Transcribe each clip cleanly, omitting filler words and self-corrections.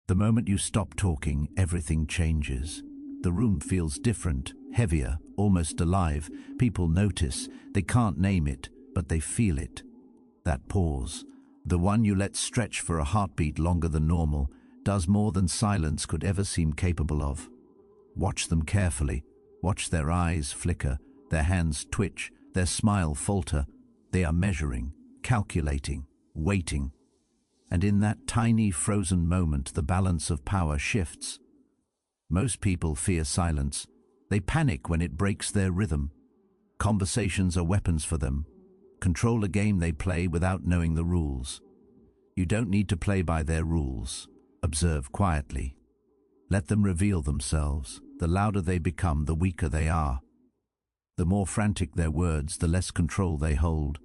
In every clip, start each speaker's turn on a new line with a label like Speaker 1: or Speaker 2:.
Speaker 1: The moment you stop talking, everything changes. The room feels different, heavier, almost alive. People notice. They can't name it, but they feel it. That pause, the one you let stretch for a heartbeat longer than normal, does more than silence could ever seem capable of. Watch them carefully. Watch their eyes flicker, their hands twitch, their smile falter. They are measuring, calculating, waiting. And in that tiny frozen moment, the balance of power shifts. Most people fear silence. They panic when it breaks their rhythm. Conversations are weapons for them. Control a game they play without knowing the rules. You don't need to play by their rules. Observe quietly. Let them reveal themselves. The louder they become, the weaker they are. The more frantic their words, the less control they hold.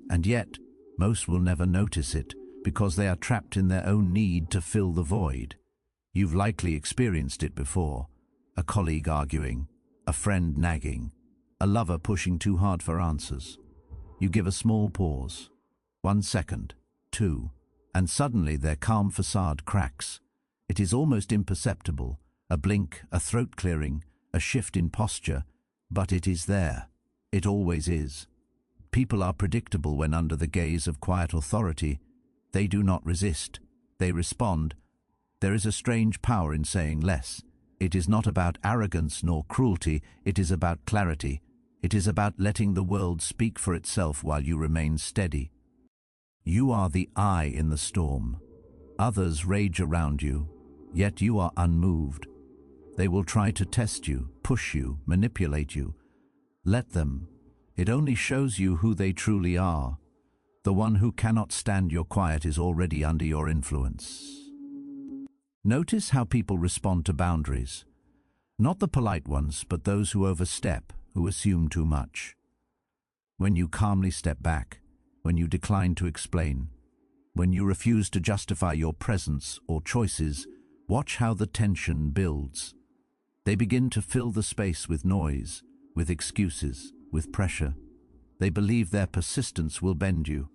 Speaker 1: And yet, most will never notice it, because they are trapped in their own need to fill the void. You've likely experienced it before. A colleague arguing, a friend nagging, a lover pushing too hard for answers. You give a small pause, 1 second, 2, and suddenly their calm facade cracks. It is almost imperceptible, a blink, a throat clearing, a shift in posture, but it is there. It always is. People are predictable when under the gaze of quiet authority. They do not resist. They respond. There is a strange power in saying less. It is not about arrogance nor cruelty. It is about clarity. It is about letting the world speak for itself while you remain steady. You are the eye in the storm. Others rage around you, yet you are unmoved. They will try to test you, push you, manipulate you. Let them. It only shows you who they truly are. The one who cannot stand your quiet is already under your influence. Notice how people respond to boundaries. Not the polite ones, but those who overstep, who assume too much. When you calmly step back, when you decline to explain, when you refuse to justify your presence or choices, watch how the tension builds. They begin to fill the space with noise, with excuses, with pressure. They believe their persistence will bend you.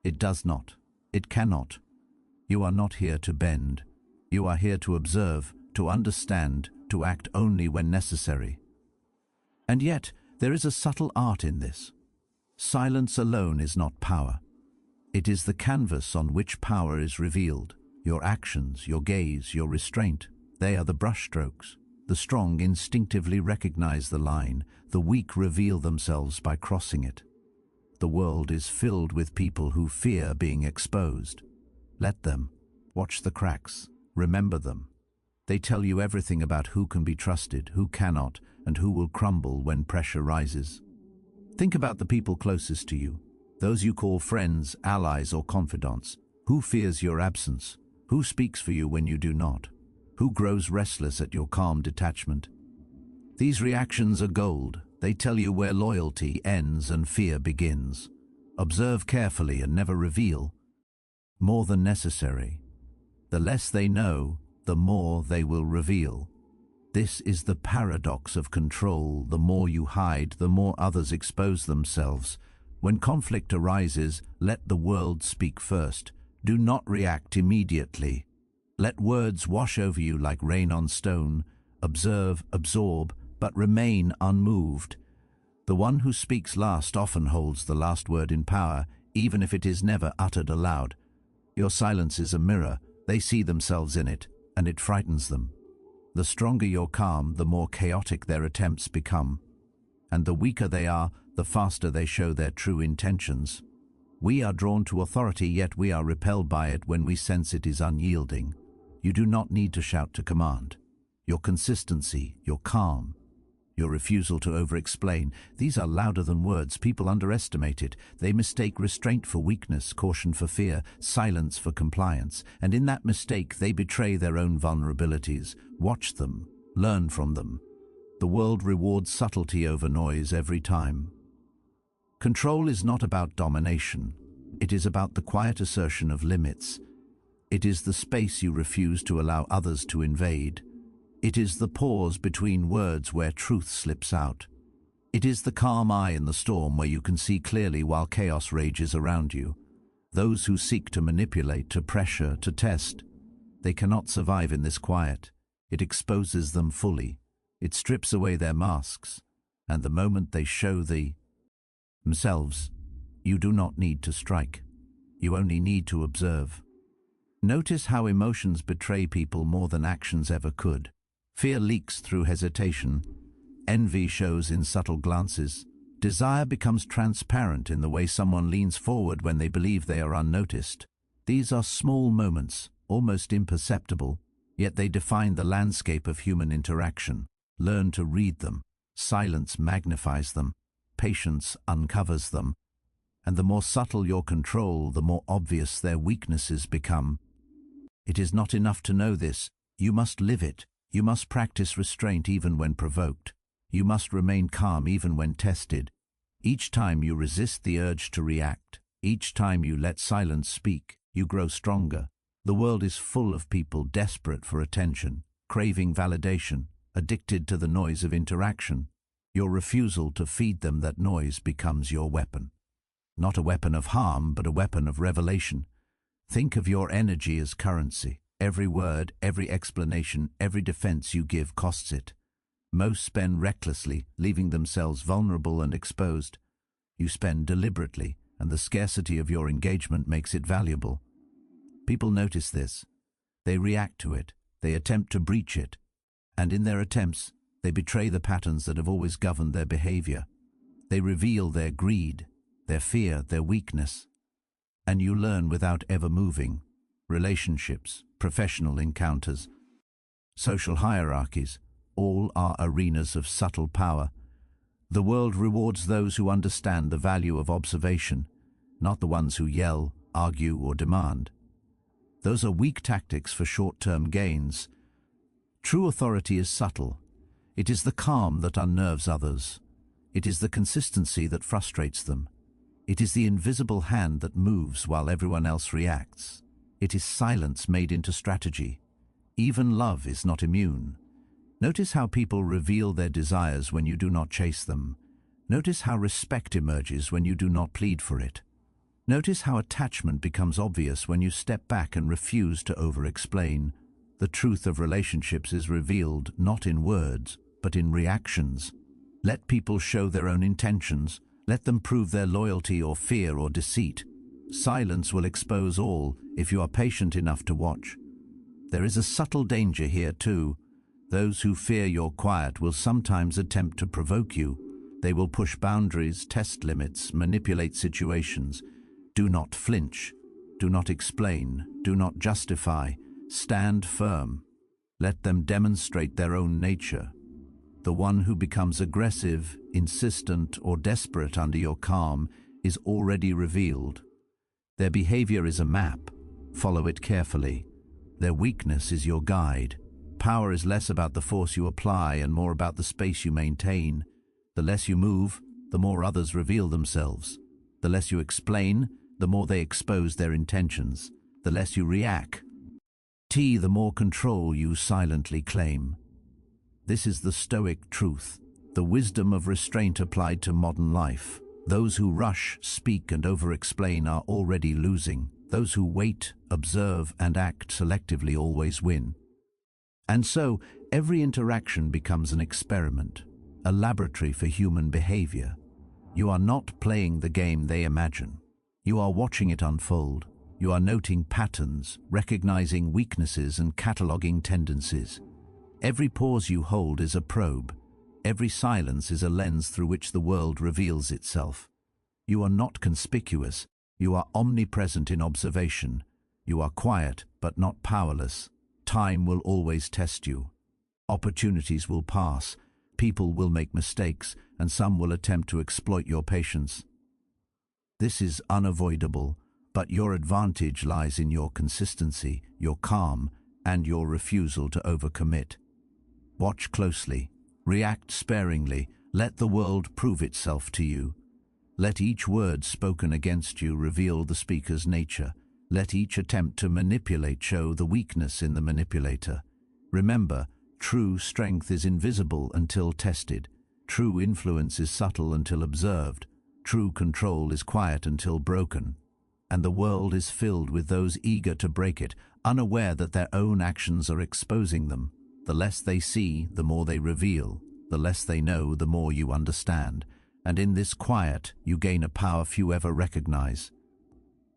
Speaker 1: It does not. It cannot. You are not here to bend. You are here to observe, to understand, to act only when necessary. And yet, there is a subtle art in this. Silence alone is not power. It is the canvas on which power is revealed. Your actions, your gaze, your restraint, they are the brushstrokes. The strong instinctively recognize the line. The weak reveal themselves by crossing it. The world is filled with people who fear being exposed. Let them. Watch the cracks. Remember them. They tell you everything about who can be trusted, who cannot, and who will crumble when pressure rises. Think about the people closest to you, those you call friends, allies, or confidants. Who fears your absence? Who speaks for you when you do not? Who grows restless at your calm detachment? These reactions are gold. They tell you where loyalty ends and fear begins. Observe carefully and never reveal. More than necessary. The less they know, the more they will reveal. This is the paradox of control. The more you hide, the more others expose themselves. When conflict arises, let the world speak first. Do not react immediately. Let words wash over you like rain on stone. Observe, absorb, but remain unmoved. The one who speaks last often holds the last word in power, even if it is never uttered aloud. Your silence is a mirror. They see themselves in it, and it frightens them. The stronger your calm, the more chaotic their attempts become. And the weaker they are, the faster they show their true intentions. We are drawn to authority, yet we are repelled by it when we sense it is unyielding. You do not need to shout to command. Your consistency, your calm, your refusal to overexplain, these are louder than words. People underestimate it. They mistake restraint for weakness, caution for fear, silence for compliance. And in that mistake, they betray their own vulnerabilities. Watch them. Learn from them. The world rewards subtlety over noise every time. Control is not about domination. It is about the quiet assertion of limits. It is the space you refuse to allow others to invade. It is the pause between words where truth slips out. It is the calm eye in the storm where you can see clearly while chaos rages around you. Those who seek to manipulate, to pressure, to test, They cannot survive in this quiet. It exposes them fully. It strips away their masks. And the moment they show themselves, you do not need to strike. You only need to observe. Notice how emotions betray people more than actions ever could. Fear leaks through hesitation. Envy shows in subtle glances. Desire becomes transparent in the way someone leans forward when they believe they are unnoticed. These are small moments, almost imperceptible, yet they define the landscape of human interaction. Learn to read them. Silence magnifies them. Patience uncovers them. And the more subtle your control, the more obvious their weaknesses become. It is not enough to know this. You must live it. You must practice restraint even when provoked. You must remain calm even when tested. Each time you resist the urge to react, each time you let silence speak, you grow stronger. The world is full of people desperate for attention, craving validation, addicted to the noise of interaction. Your refusal to feed them that noise becomes your weapon. Not a weapon of harm, but a weapon of revelation. Think of your energy as currency. Every word, every explanation, every defense you give costs it. Most spend recklessly, leaving themselves vulnerable and exposed. You spend deliberately, and the scarcity of your engagement makes it valuable. People notice this. They react to it. They attempt to breach it. And in their attempts, they betray the patterns that have always governed their behavior. They reveal their greed, their fear, their weakness. And you learn without ever moving. Relationships, professional encounters, social hierarchies, all are arenas of subtle power. The world rewards those who understand the value of observation, not the ones who yell, argue, or demand. Those are weak tactics for short-term gains. True authority is subtle. It is the calm that unnerves others. It is the consistency that frustrates them. It is the invisible hand that moves while everyone else reacts. It is silence made into strategy. Even love is not immune. Notice how people reveal their desires when you do not chase them. Notice how respect emerges when you do not plead for it. Notice how attachment becomes obvious when you step back and refuse to over-explain. The truth of relationships is revealed not in words, but in reactions. Let people show their own intentions. Let them prove their loyalty or fear or deceit. Silence will expose all if you are patient enough to watch. There is a subtle danger here too. Those who fear your quiet will sometimes attempt to provoke you. They will push boundaries, test limits, manipulate situations. Do not flinch. Do not explain. Do not justify. Stand firm. Let them demonstrate their own nature. The one who becomes aggressive, insistent, or desperate under your calm is already revealed. Their behavior is a map. Follow it carefully. Their weakness is your guide. Power is less about the force you apply and more about the space you maintain. The less you move, the more others reveal themselves. The less you explain, the more they expose their intentions. The less you react, the more control you silently claim. This is the Stoic truth, the wisdom of restraint applied to modern life. Those who rush, speak, and over-explain are already losing. Those who wait, observe, and act selectively always win. And so, every interaction becomes an experiment, a laboratory for human behavior. You are not playing the game they imagine. You are watching it unfold. You are noting patterns, recognizing weaknesses, and cataloging tendencies. Every pause you hold is a probe. Every silence is a lens through which the world reveals itself. You are not conspicuous. You are omnipresent in observation. You are quiet, but not powerless. Time will always test you. Opportunities will pass. People will make mistakes, and some will attempt to exploit your patience. This is unavoidable, but your advantage lies in your consistency, your calm, and your refusal to overcommit. Watch closely. React sparingly. Let the world prove itself to you. Let each word spoken against you reveal the speaker's nature. Let each attempt to manipulate show the weakness in the manipulator. Remember, true strength is invisible until tested. True influence is subtle until observed. True control is quiet until broken. And the world is filled with those eager to break it, unaware that their own actions are exposing them. The less they see, the more they reveal. The less they know, the more you understand. And in this quiet, you gain a power few ever recognize.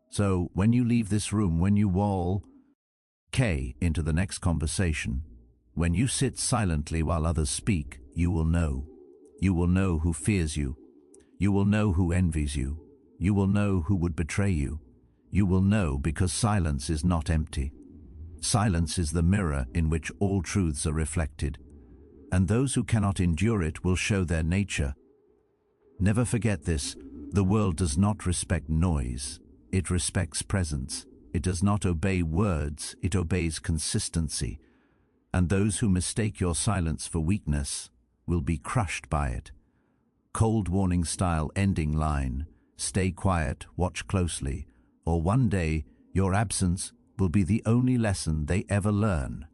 Speaker 1: So, when you leave this room, when you walk into the next conversation, when you sit silently while others speak, you will know. You will know who fears you. You will know who envies you. You will know who would betray you. You will know because silence is not empty. Silence is the mirror in which all truths are reflected, and those who cannot endure it will show their nature. Never forget this: the world does not respect noise, it respects presence. It does not obey words, it obeys consistency. And those who mistake your silence for weakness will be crushed by it. Cold warning style ending line: stay quiet, watch closely, or one day your absence will be the only lesson they ever learn.